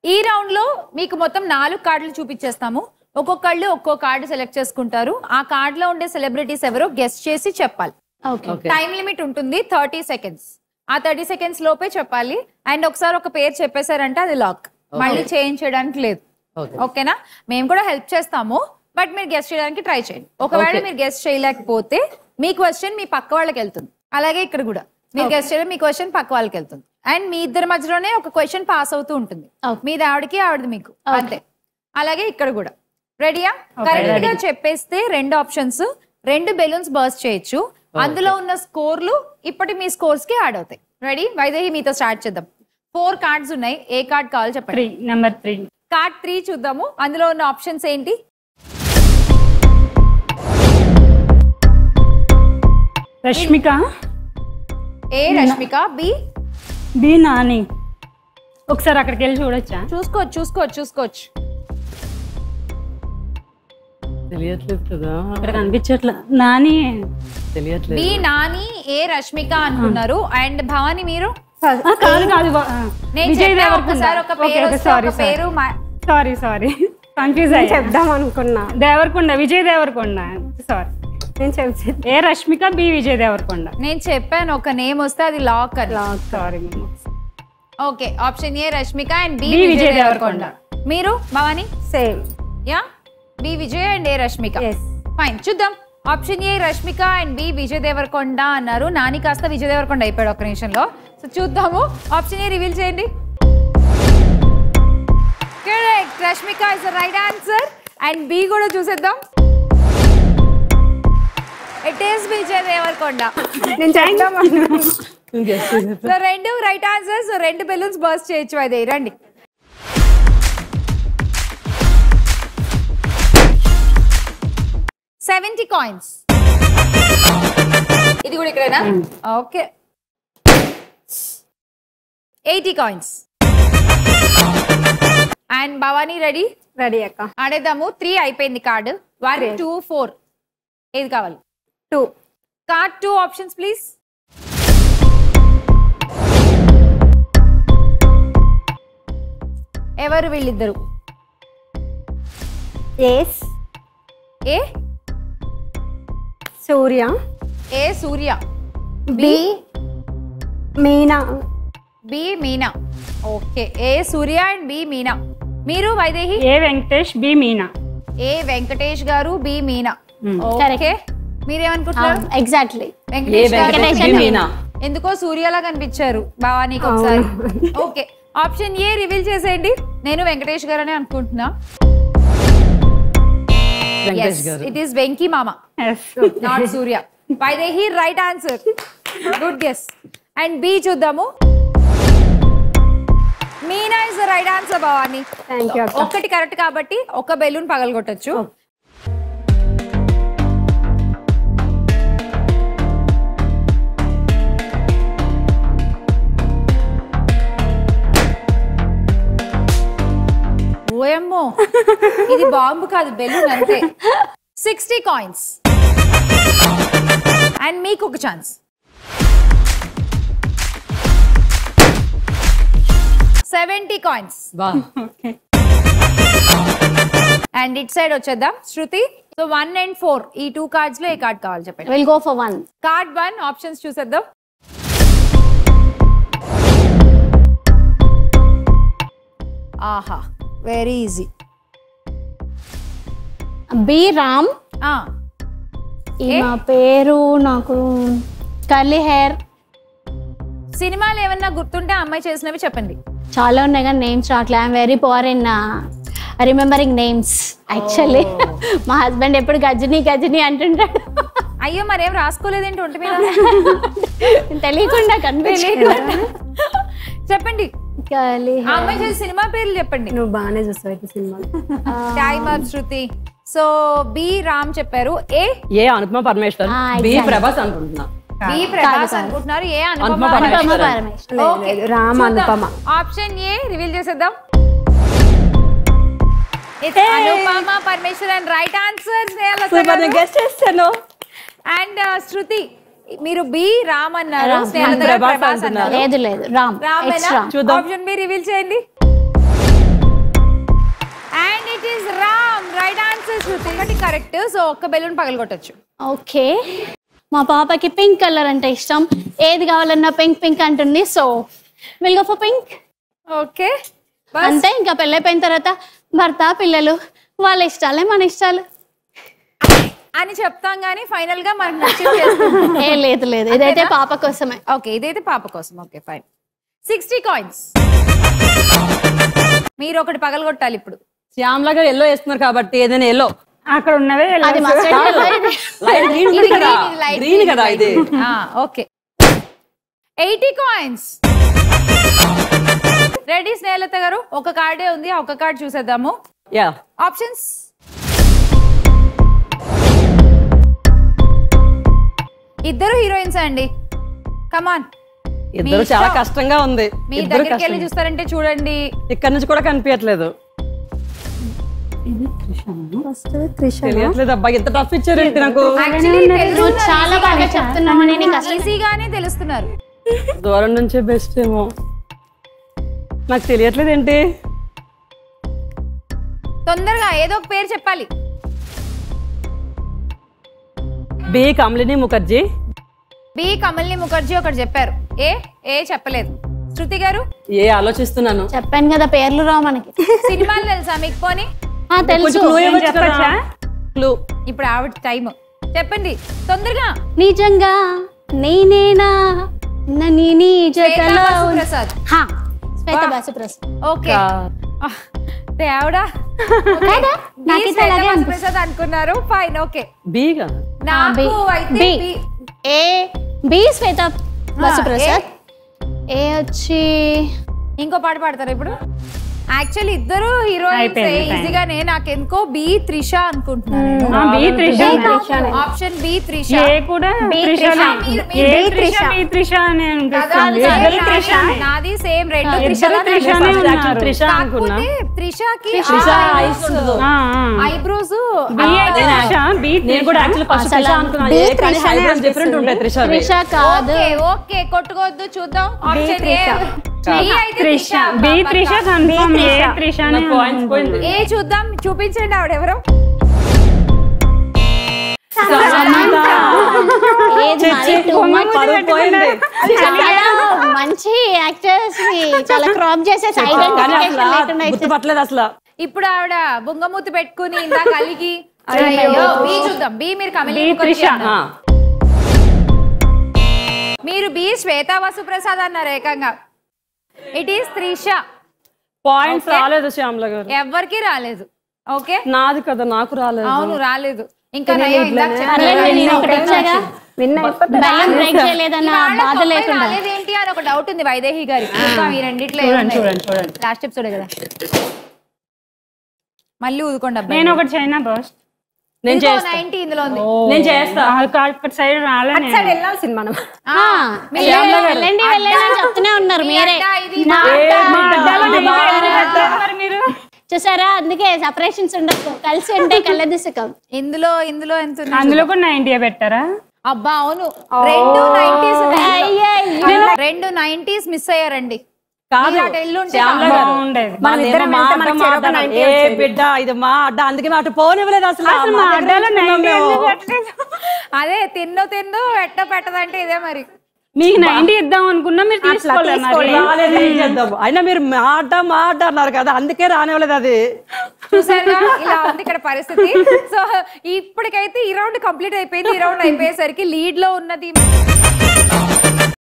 ఈ రౌండ్ లో మీకు మొత్తం 4 కార్డులు చూపించేస్తాము. ఒక్కొక్కళ్ళు ఒక్కో కార్డు సెలెక్ట్ చేసుకుంటారు. ఆ కార్డ్ లో ఉండే సెలబ్రిటీస్ ఎవరో గెస్ట్ చేసి చెప్పాలి. టైం లిమిట్ ఉంటుంది 30 సెకండ్స్. ఆ 30 సెకండ్స్ లోపే చెప్పాలి. అండ్ ఒకసారి ఒక పేరు చెప్పేశారంటే అది లాక్, మళ్ళీ చేంజ్ చేయడానికి లేదు. ఓకేనా? మేము కూడా హెల్ప్ చేస్తాము, బట్ మీరు గెస్ట్ చేయడానికి ట్రై చేయండి. ఒకవేళ మీరు గెస్ట్ చేయలేకపోతే మీ క్వశ్చన్ మీ పక్క వాళ్ళకి వెళ్తుంది. అలాగే ఇక్కడ కూడా మీరు గెస్ట్ చేయడం, మీ క్వశ్చన్ పక్క వాళ్ళకి వెళ్తుంది. అండ్ మీ ఇద్దరి మధ్యలోనే ఒక క్వశ్చన్ పాస్ అవుతూ ఉంటుంది. మీది ఆవిడకి, ఆవిడది మీకు, అంతే. అలాగే ఇక్కడ కూడా. రెడీయా? కరెక్ట్ గా చెప్పేస్తే 2 ఆప్షన్స్, 2 బెలూన్స్ బర్స్ట్ చేయొచ్చు. అందులో ఉన్న స్కోర్లు ఇప్పటి మీ స్కోర్స్ కి యాడ్ అవుతాయి. రెడీ? వైదేహి మీతో స్టార్ట్ చేద్దాం. 4 కార్డ్స్ ఉన్నాయి. ఏ కార్డ్ కావాలో చెప్పండి. నెంబర్ 3. కార్డ్ 3 చూద్దాము. అందులో ఉన్న ఆప్షన్స్ ఏంటి? రష్మిక. ఏ రష్మిక. బి నాని. ఒకసారి అక్కడికి వెళ్ళి చూడొచ్చా? చూసుకోవచ్చు. తెలియట్లేదు కదా, ఇక్కడ కనిపించట్లే. నాని తెలియట్లేదు. బి నాని, ఏ రష్మిక అనుకున్నారు. అండ్ భవాని మీరు? కాదు విజయ్ దేవరకొండ. సారీ కన్ఫ్యూజ్ అయ్యి చెప్దాం అనుకున్నా. దేవరకొండ, విజయ్ దేవరకొండ. సారీ, నేను చెప్పాను. A Rashmika, B Vijay Deverakonda. నేను చెప్పాను ఒక నేమ్ వస్తే అది లాక్ అని. Sorry. Okay, option A Rashmika and B Vijay Vijay Deverakonda. Deverakonda. మీరు Bhavani? Same. Yeah, B Vijay and A Rashmika. Fine, చూద్దాం. Option A Rashmika and B Vijay Deverakonda అన్నారు. నాని కాస్త విజయ్ దేవరకొండ అయిపోయాడు ఒక నిమిషంలో. సో చూద్దాము. ఆప్షన్ ఏ రివీల్ చేయండి. Correct, Rashmika is the right answer. And B కూడా చూసేద్దాం. It is Vijay Deverakonda. నేను చెప్దాం so 2 right answer. So 2 balloons burst చేయొచ్చు. అదే రండి. $70 కాయిన్స్. ఇది కూడా ఇక్కడేనా? Okay. 80 coins. And Bhavani ready? Ready అక్క. ఆడేద్దాము. 3 అయిపోయింది కార్డు. 1, 2, 4. ఏది కావాలి? 2. Card 2 options please. ఎవరు వీళ్ళిద్దరు? A Surya. A Surya. B Meena. B Meena. Okay, A Surya and B Meena. మీరు Vaidehi? A Venkatesh, B Meena. A Venkatesh garu, B Meena. Okay, మీరేమనుకుంటున్నారు? ఎగ్జాక్ట్లీ వెంకటేష్ మీనా. ఎందుకో సూర్యలా కనిపించారు భవానీకి ఒకసారి. ఓకే, ఆప్షన్ ఏ రివీల్ చేసేయండి. నేను వెంకటేష్ గారు అని అనుకుంటున్నా. ఇట్ ఈస్ వెంకీ మామ, not Surya. Vaidehi right answer. Good guess. And B చూద్దాము. Meena is the right answer Bhavani. ఒక్కటి కరెక్ట్ కాబట్టి ఒక బెలూన్ పగలగొట్టచ్చు. ఓయమ్మో, ఇది బాంబు కాదు, బెలూన్ అంతే. 60 కాయిన్స్. అండ్ మీకు ఒక chance. 70 coins. And it side వచ్చేద్దాం. శృతి. సో 1 and 4 ఈ 2 కార్డ్స్ లో ఏ కార్డ్ కావాలి చెప్పండి. Will go for 1. Card 1 options చూసేద్దాం. ఆహా, వెరీ ఈజీ. బి రామ్. మా పేరు నాకు కర్లీ హెయిర్. సినిమాలు ఏమన్నా గుర్తుంటే అమ్మాయి చేసినవి చెప్పండి. చాలా ఉన్నాయి కానీ నేమ్స్ రావట్లే. I'm very poor in remembering names actually. మా హస్బెండ్ ఎప్పుడు గజని అంటుంటాడు. అయ్యో, మరేం రాసుకోలేదేంటి ఒంటి మీద? తెలియకుండా కనిపించలేదు. చెప్పండి. అమ్మాయి చేసే సినిమా పేర్లు చెప్పండి. నువ్వు బాగానే చూస్తావు సినిమా. Time up Shruti. So B Ram చెప్పారు. ఏ అనుపమ పరమేశ్వర్. బి ప్రభాస్ అనుకుంటున్నా. బి ప్రభాస్ అనుకుంటున్నారు. A Anupama Parameswar. Okay, Ram Anupama. Option A reveal చేసేద్దాం. Anupama Parameswar and right answer. And Shruti, మీరు బి రామ్ అన్నారు. లేదు రామ్. ఆప్షన్ బి రివీల్ చేయండి. It is Ram. Right answer Shruti. ఒకటి కరెక్ట్. సో ఒక్క బెలూన్ పగలగొట్టొచ్చు. ఓకే, మా పాపకి పింక్ కలర్ అంటే ఇష్టం. ఏది కావాలన్నా పింక్ పింక్ అంటుంది. So will go for pink. Okay, అంతే. ఇంకా పెళ్ళైపోయిన తర్వాత భర్త పిల్లలు వాళ్ళ ఇష్టాలే మన ఇష్టాలు అని చెప్తాం గానీ ఫైనల్ గా మనకు నచ్చింది చేస్తాం. ఏ లేదు లేదు, ఇదైతే పాప కోసమే. ఓకే, ఇదైతే పాప కోసం. Okay fine. 60 కాయిన్స్. మీరు ఒకటి పగలగొట్టాలి ఇప్పుడు. శ్యామ్లా గారు ఎల్లో వేస్తున్నారు కాబట్టి ఏదైనా ఎల్లో. అక్కడ ఉన్నవే అది మస్టర్డ్ yellow ఇది. గ్రీన్ కదా ఇది. Okay, 80 coins. రెడీ స్నేహలత గారు? ఒక కార్డే ఉంది, ఒక కార్డ్ చూసేద్దాము. Yeah, options. ఇద్దరు హీరోయిన్స్ అండి. కమాన్, ఇద్దరు చాలా కష్టంగా ఉంది. మీ దగ్గరికి వెళ్ళి చూస్తారంటే చూడండి. ఇక్కడ నుంచి కూడా కనిపించట్లేదు. తెలియట్లేదు అబ్బా, ఎంత టఫ్ ఇచ్చారు నాకు. నువ్వు చాలా బాగా చెప్తున్నామని నీకు అసలు ఈజీగానే తెలుస్తున్నారు. దూరం నుంచే బెస్ట్ ఏమో. నాకు తెలియట్లేదు ఏంటి. తొందరగా ఏదో ఒక పేరు చెప్పాలి. బి కమలిని ముఖర్జీ. బి కమల్ని ముఖర్జీ ఒకటి చెప్పారు. ఏ ఏ చెప్పలేదు. శృతి గారు? ఏ ఆలోచిస్తున్నాను. చెప్పాను కదా పేర్లు రావు మనకి. సినిమాలు తెలుసా మీకు? పోనీ తెలుసు. క్లూ. ఇప్పుడు ఆవిడ టైం. చెప్పండి తొందరగా. నిజంగా నేనేనా నని నీ జతలో ప్రసాద్. హా, శ్వేత బాసు ప్రసాద్. ఓకే, దేవుడా. ప్రసాద్ అనుకున్నారు. ఫైన్. ఓకే, బి కదా. నాకు అయితే B. A B Shweta Basu Prasad. A వచ్చి ఇంకో పాట పాడతారు ఇప్పుడు. యాక్చువల్లీ ఇద్దరు హీరోయిన్స్ ఈజీగానే. నాకెందుకో బి త్రిష అనుకుంటున్నాను. Option B Trisha. నాది సేమ్. రెండు త్రిషకి ఐబ్రోస్ డిఫరెంట్ కాదు. ఓకే, కొట్టుకోవద్దు. చూద్దాం. ఆప్షన్ ఏ చూద్దాం. చూపించండి ఆవిడెవరో. మంచి యాక్టర్స్ చాలా క్రాప్ చేసే గుర్తుపట్టలేదు అసలు. ఇప్పుడు ఆవిడ బుంగమూతి పెట్టుకుని ఇందా కలిగి. బి చూద్దాం. బి మీరు కమలి. మీరు బి శ్వేతా వసు ప్రసాద్ అన్నారు ఏకంగా. It is Trisha. పాయింట్స్ రాలేదు శ్యామ్ల గారు. ఎవరికి రాలేదు. ఓకే, నాది కదా, నాకు రాలేదు. అవును రాలేదు. ఇంకా ఏంటి అని ఒక డౌట్ ఉంది వైదేహి గారికి. ఈ రెండిట్లో లాస్ట్ ఎపిసోడ్ కదా. మళ్ళీ ఊదుకోండి. నేను ఒకటి చైనా బాస్. నేను చేస్తా. 90 ఇందులో ఉంది. నేను చేస్తా. సైడ్ రాలేదు. వెళ్ళాల్సింది మనం. వెళ్ళండి అని చెప్తూనే ఉన్నారు మీరే. చూసారా, అందుకే సెపరేషన్స్ ఉండదు. కలిసి ఉంటే కళ్ళది సుఖం. ఇందులో ఎంత ఉంది? అందులో కూడా 90 పెట్టారా? అబ్బా అవును, రెండు 90s మిస్ అయ్యారండి. బిడ్డ ఇది మా అడ్డ, అందుకే మాట పోనివ్వలేదు అసలు. అదే తిన్ను పెట్టదంటే ఇదే మరి. మీకు 90 ఇద్దాం అనుకున్నా, మీరు తీసుకోలేదు. అయినా మీరు మాట అన్నారు కదా, అందుకే రానివ్వలేదు. అది చూసారా, ఇలా ఉంది ఇక్కడ పరిస్థితి. సో ఇప్పటికైతే ఈ రౌండ్ కంప్లీట్ అయిపోయింది. ఈ రౌండ్ అయిపోయేసరికి లీడ్ లో ఉన్నది